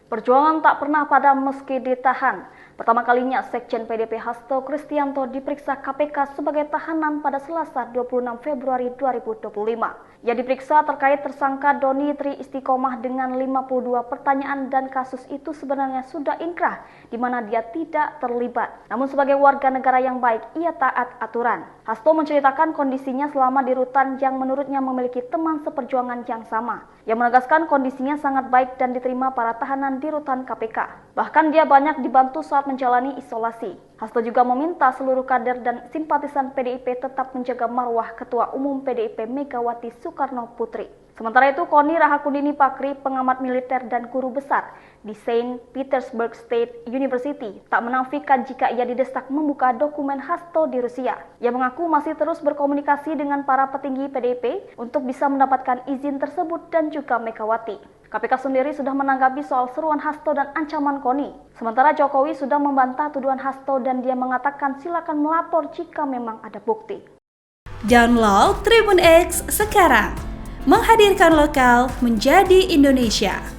Perjuangan tak pernah padam meski ditahan. Pertama kalinya Sekjen PDIP Hasto Kristianto diperiksa KPK sebagai tahanan pada Selasa 26 Februari 2025. Ia diperiksa terkait tersangka Doni Tri Istiqomah dengan 52 pertanyaan dan kasus itu sebenarnya sudah inkrah di mana dia tidak terlibat. Namun sebagai warga negara yang baik, ia taat aturan. Hasto menceritakan kondisinya selama di rutan yang menurutnya memiliki teman seperjuangan yang sama. Ia menegaskan kondisinya sangat baik dan diterima para tahanan di rutan KPK. Bahkan dia banyak dibantu saat menjalani isolasi. Hasto juga meminta seluruh kader dan simpatisan PDIP tetap menjaga marwah Ketua Umum PDIP Megawati Soekarno Putri. Sementara itu, Koni Rahakundini Pakri, pengamat militer dan guru besar di Saint Petersburg State University, tak menafikan jika ia didesak membuka dokumen Hasto di Rusia. Ia mengaku masih terus berkomunikasi dengan para petinggi PDIP untuk bisa mendapatkan izin tersebut dan juga Megawati. KPK sendiri sudah menanggapi soal seruan Hasto dan ancaman Koni. Sementara Jokowi sudah membantah tuduhan Hasto dan dia mengatakan silakan melapor jika memang ada bukti. Download Tribun X sekarang, menghadirkan lokal menjadi Indonesia.